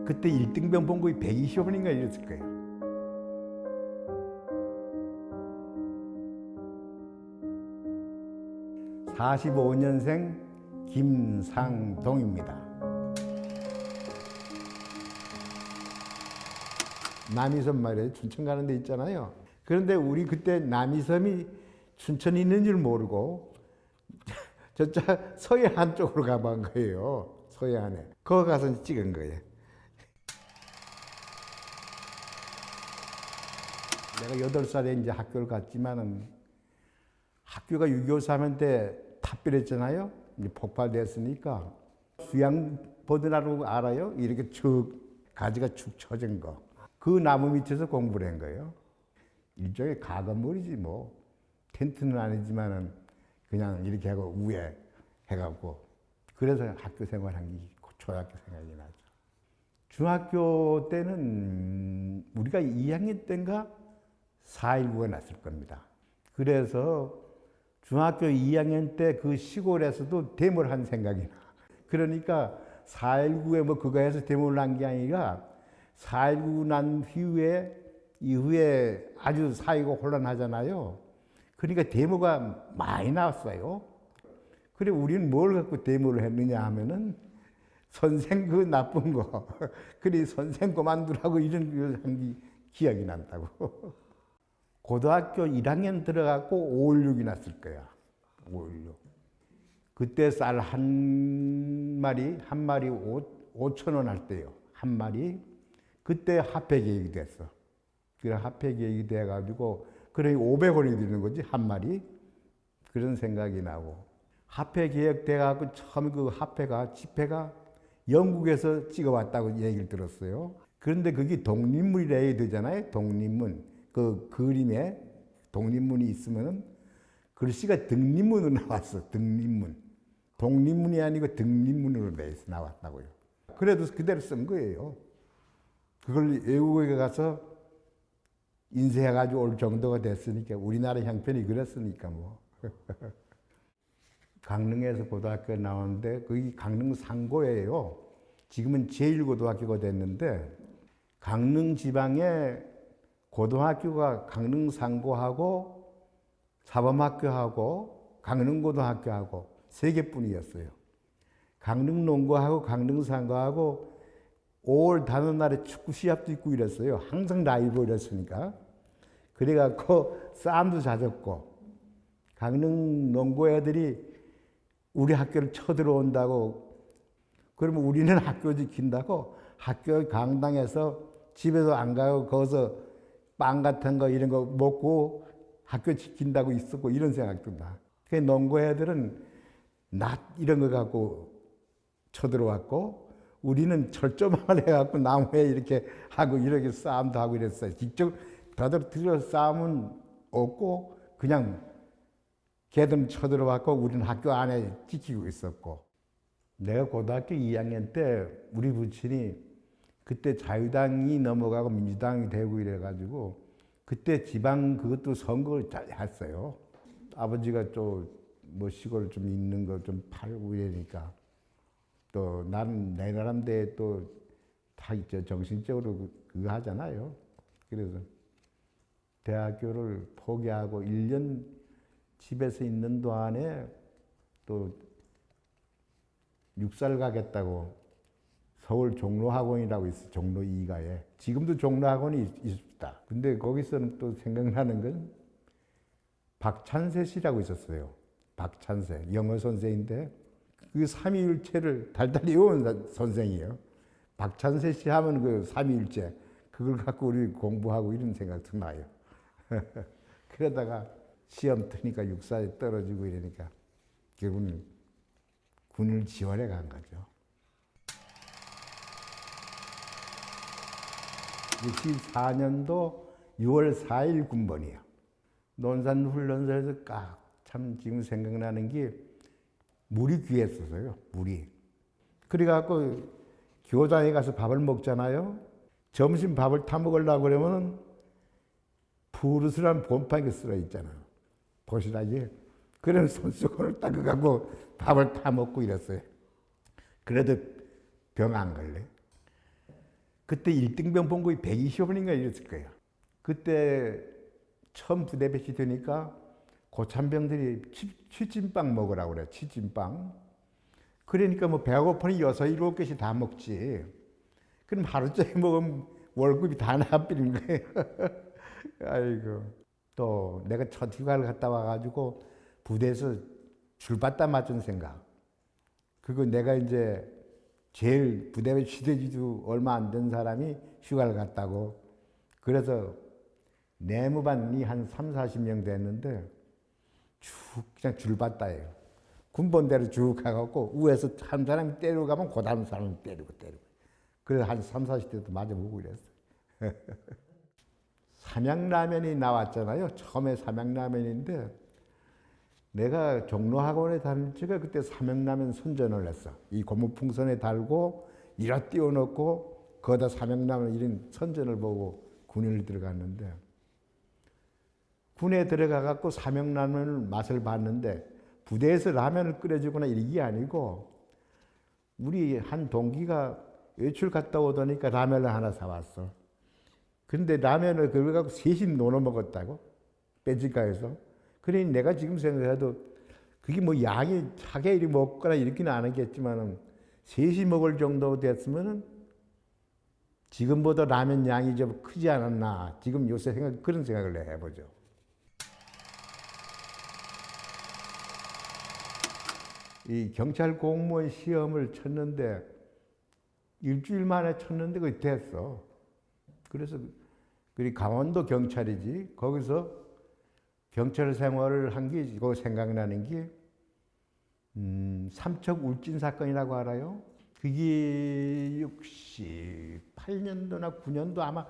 그때 1등병 본 거의 120원인가 이랬을 거예요. (45년생) 김상동입니다. 남이섬 말이에요. 춘천 가는 데 있잖아요. 그런데 우리 그때 남이섬이 춘천에 있는 줄 모르고 저쪽 서해안 쪽으로 가본 거예요. 서해안에. 거기 가서 찍은 거예요. 내가 8살에 이제 학교를 갔지만은 학교가 6.25 사면 때 탑별했잖아요. 이제 폭발됐으니까 수양버드라고 알아요? 이렇게 쭉 가지가 축 처진 거. 그 나무 밑에서 공부를 한 거예요. 일종의 가건물이지 뭐. 텐트는 아니지만은 그냥 이렇게 하고 위에 해갖고. 그래서 학교 생활한 게 초등학교 생각이 나죠. 중학교 때는 우리가 2학년 때인가 4.19가 났을 겁니다. 그래서 중학교 2학년 때 그 시골에서도 데모를 한 생각이 나. 그러니까 4.19에 뭐 그거 해서 데모를 한 게 아니라 4.19 난 이후에 아주 사회가 혼란하잖아요. 그러니까 데모가 많이 나왔어요. 그래 우리는 뭘 갖고 데모를 했느냐 하면은 선생 그 나쁜 거. 그래 선생 그만두라고 이런 걸 한 게 기억이 난다고. 고등학교 1학년 들어갔고 5.16이 났을 거야. 5.16. 그때 쌀 한 마리 5,000원 할 때요. 한 마리. 그때 화폐 계획이 됐어. 그래 화폐 계획이 돼가지고 그래 500원이 되는 거지 한 마리. 그런 생각이 나고. 화폐 계획 돼가지고 처음 그 화폐가 지폐가 영국에서 찍어왔다고 얘기를 들었어요. 그런데 그게 독립문이라 해야 되잖아요. 독립문. 그 그림에 독립문이 있으면은 글씨가 등립문으로 나왔어. 등립문. 독립문이 아니고 등립문으로 돼서 나왔다고요. 그래도 그대로 쓴 거예요. 그걸 외국에 가서 인쇄해가지고 올 정도가 됐으니까 우리나라 형편이 그랬으니까 뭐. 강릉에서 고등학교 나왔는데 거기 강릉 상고예요. 지금은 제1고등학교가 됐는데 강릉 지방에 고등학교가 강릉 상고하고 사범학교하고 강릉고등학교하고 3개뿐이었어요. 강릉 농고하고 강릉 상고하고 5월 단오날에 축구 시합도 있고 이랬어요. 항상 라이벌이었으니까. 그래갖고 싸움도 잦았고 강릉 농고 애들이 우리 학교를 쳐들어온다고 그러면 우리는 학교 지킨다고 학교 강당에서 집에서 안 가고 거기서 빵 같은 거 이런 거 먹고 학교 지킨다고 있었고 이런 생각도 나. 그 농고 애들은 낫 이런 거 갖고 쳐들어왔고 우리는 철조망을 해갖고 나무에 이렇게 하고 이렇게 싸움도 하고 이랬어요. 직접 들어서 싸움은 없고 그냥 걔들은 쳐들어왔고 우리는 학교 안에 지키고 있었고. 내가 고등학교 2학년 때 우리 부친이 그때 자유당이 넘어가고 민주당이 되고 이래가지고 그때 지방 그것도 선거를 잘 했어요. 아버지가 또 뭐 시골 좀 있는 거 좀 팔고 이러니까 또 나는 내 나름대로 또 다 정신적으로 그거 하잖아요. 그래서 대학교를 포기하고 1년 집에서 있는 동안에 또 육사를 가겠다고 서울 종로학원이라고 있어. 종로 2가에. 지금도 종로학원이 있습니다. 근데 거기서는 또 생각나는 건 박찬세 씨라고 있었어요. 박찬세. 영어 선생인데 그 삼위일체를 달달이 외운 선생이에요. 박찬세 씨 하면 그 삼위일체. 그걸 갖고 우리 공부하고 이런 생각도 나요. 그러다가 시험 트니까 육사에 떨어지고 이러니까 결국은 군을 지원해 간 거죠. 64년도 6월 4일 군번이에요. 논산훈련소에서 참 지금 생각나는 게 물이 귀했었어요. 물이. 그래갖고 교장에 가서 밥을 먹잖아요. 점심 밥을 타 먹으려고 그러면 푸르스란 봄판이 쓰러 있잖아요. 보시라지. 그런 손수건을 닦아갖고 밥을 타 먹고 이랬어요. 그래도 병 안 걸려. 그때 1등병 봉급이 120원인가 이랬을 거예요. 그때 처음 부대 배치되니까 고참병들이 취찜빵 먹으라고 그래. 취찜빵. 그러니까 뭐 배가 고프니 6, 7개씩 다 먹지. 그럼 하루짜리 먹으면 월급이 다 나버리는 거예요. 아이고. 또 내가 첫 휴가를 갔다 와가지고 부대에서 줄받다 맞은 생각. 그거 내가 이제 제일 부대 배치되지도 얼마 안 된 사람이 휴가를 갔다고. 그래서 내무반이 한 3, 40명 됐는데 쭉 그냥 줄받다예요. 군번대로 쭉 가갖고 위에서 한 사람이 때리고 가면 그 다음 사람이 때리고. 그래서 한 3, 40대도 맞아보고 이랬어요. 삼양라면이 나왔잖아요. 처음에 삼양라면인데 내가 종로학원에 다닐 적에 그때 삼양라면 선전을 했어. 이 고무풍선에 달고 이라 띄워놓고 거기다 삼양라면 이런 선전을 보고 군인을 들어갔는데 군에 들어가갖고 삼양라면을 맛을 봤는데 부대에서 라면을 끓여주거나 이게 아니고 우리 한 동기가 외출 갔다 오더니까 라면을 하나 사왔어. 근데 라면을 그걸 갖고 셋이 나눠 먹었다고? 빼지가에서. 그러니 내가 지금 생각해도 그게 뭐 양이 차게 이리 먹거나 이렇게는 안 하겠지만 셋이 먹을 정도 됐으면은 지금보다 라면 양이 좀 크지 않았나. 지금 요새 그런 생각을 해보죠. 이 경찰 공무원 시험을 쳤는데 일주일 만에 쳤는데 그게 됐어. 그래서 그 강원도 경찰이지. 거기서 경찰 생활을 한 게 이거 생각나는 게 삼척 울진 사건이라고 알아요? 그게 68년도나 9년도 아마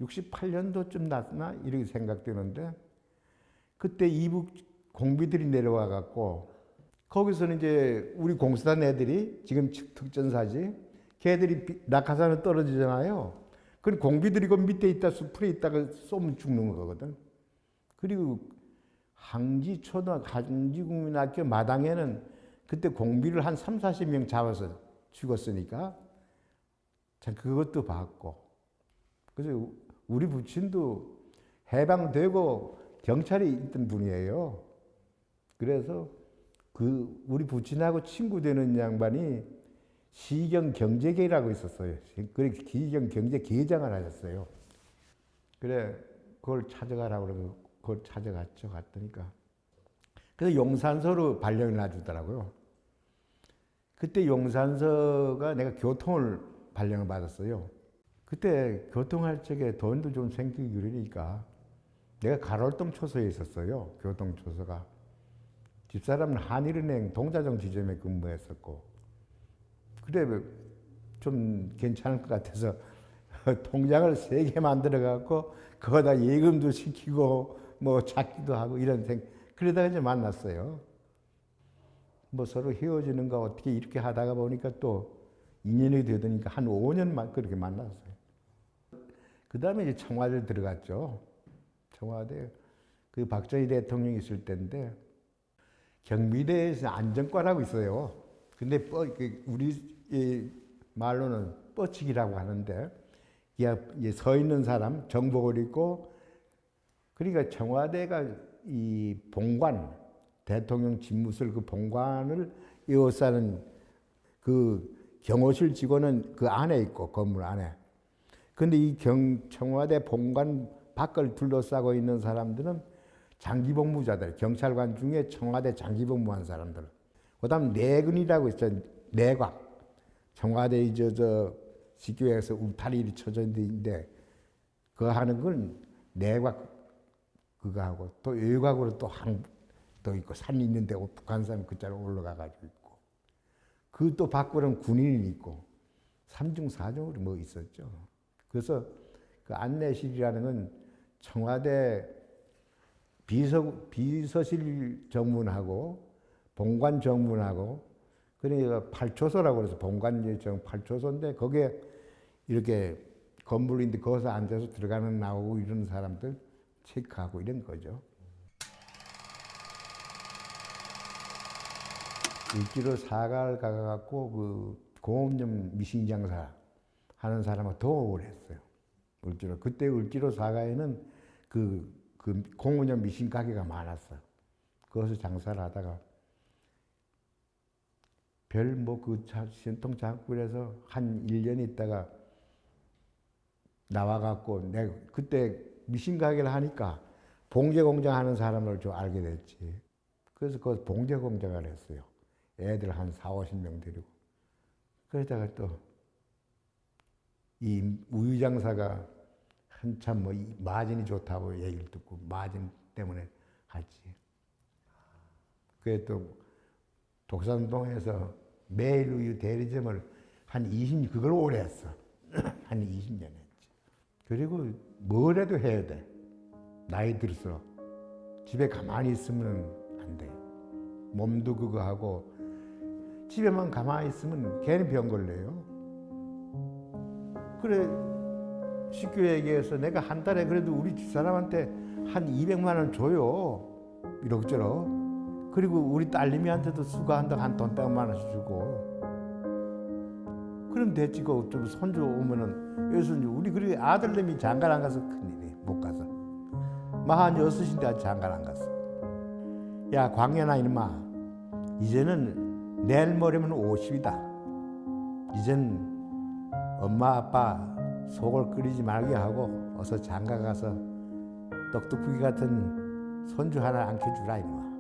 68년도쯤 났나 이렇게 생각되는데 그때 이북 공비들이 내려와 갖고 거기서는 이제 우리 공수단 애들이 지금 특전사지 걔들이 낙하산에 떨어지잖아요. 그럼 공비들이 그 밑에 있다 숲에 있다가 쏘면 죽는 거거든. 그리고 항지국민학교 마당에는 그때 공비를 한 3, 40명 잡아서 죽었으니까 참 그것도 봤고. 그래서 우리 부친도 해방되고 경찰이 있던 분이에요. 그래서 그 우리 부친하고 친구 되는 양반이 시경 경제계라고 있었어요. 그래 시경 경제계장을 하셨어요. 그래 그걸 찾아가라고 그러고 그걸 찾아갔죠. 갔더니까 그래서 용산서로 발령을 놔주더라고요. 그때 용산서가 내가 교통을 발령을 받았어요. 그때 교통할 적에 돈도 좀 생기기 그러니까 내가 가롤동 초소에 있었어요. 교통 초소가. 집사람은 한일은행 동자정 지점에 근무했었고 그래 좀 괜찮을 것 같아서 통장을 3개 만들어 갖고 거기다 예금도 시키고 뭐 찾기도 하고 이런 그러다가 이제 만났어요. 뭐 서로 헤어지는가 어떻게 이렇게 하다가 보니까 또 인연이 되더니까 한 5년만 그렇게 만났어요. 그 다음에 이제 청와대 들어갔죠. 청와대 그 박정희 대통령이 있을 때인데 경미대에서 안전과라고 있어요. 근데 우리 말로는 뻗치기라고 하는데 서 있는 사람 정복을 입고 그러니까 청와대가 이 본관 대통령 집무실 그 본관을 에워싸는 그 경호실 직원은 그 안에 있고 건물 안에. 근데 이 청와대 본관 밖을 둘러싸고 있는 사람들은 장기복무자들, 경찰관 중에 청와대 장기복무한 사람들. 그다음 내근이라고 있어요. 내곽. 청와대 쉽게 해서 울타리를 쳐져 있는데 그거 하는 건 내곽 그거 하고 또 외곽으로 또 있고 산이 있는데 북한산 그자로 올라가가지고 있고 그 또 밖으로는 군인이 있고 3중 4중으로 뭐 있었죠. 그래서 그 안내실이라는 건 청와대 비서실 정문하고 본관 정문하고 그러니까 8초소라고 그래서 본관 정 8초소인데 거기에 이렇게 건물인데 거기서 앉아서 들어가는 나오고 이런 사람들 체크하고 이런 거죠. 일지로 사가를 가갖고 그 공업용 미싱장사 하는 사람은 더 오래 했어요. 을지로. 그때 을지로 사가에는 그 공원형 미신 가게가 많았어. 거기서 장사를 하다가 별 뭐 그 신통 장국에서 한 1년 있다가 나와갖고 내가 그때 미신 가게를 하니까 봉제 공장 하는 사람을 좀 알게 됐지. 그래서 그 봉제 공장을 했어요. 애들 한 4, 50명 데리고. 그러다가 또 이 우유 장사가 한참 뭐 마진이 좋다고 얘기를 듣고 마진 때문에 갔지. 그래 또 독산동에서 매일 우유 대리점을 그걸 오래 했어. 한 20년 했지. 그리고 뭐라도 해야 돼. 나이 들수록. 집에 가만히 있으면 안 돼. 몸도 그거 하고 집에만 가만히 있으면 괜히 병 걸려요. 그래 쉽게 얘기해서 내가 한 달에 그래도 우리 집사람한테 한 200만 원 줘요. 이럭저럭. 그리고 우리 딸내미한테도 수고한다고 한 돈 100만 원씩 주고. 그럼 됐지. 좀 손주 오면은 여기서 우리 그리고 아들내미 장가를 안 가서 큰일이에요. 못 가서. 한 6인데 아직 장가를 안 갔어. 야 광년아 이놈아. 이제는 내일 모레면 50이다. 이젠 엄마 아빠 속을 끓이지 말게 하고 어서 장가 가서 떡두꾸기 같은 손주 하나 안겨주라 이놈아.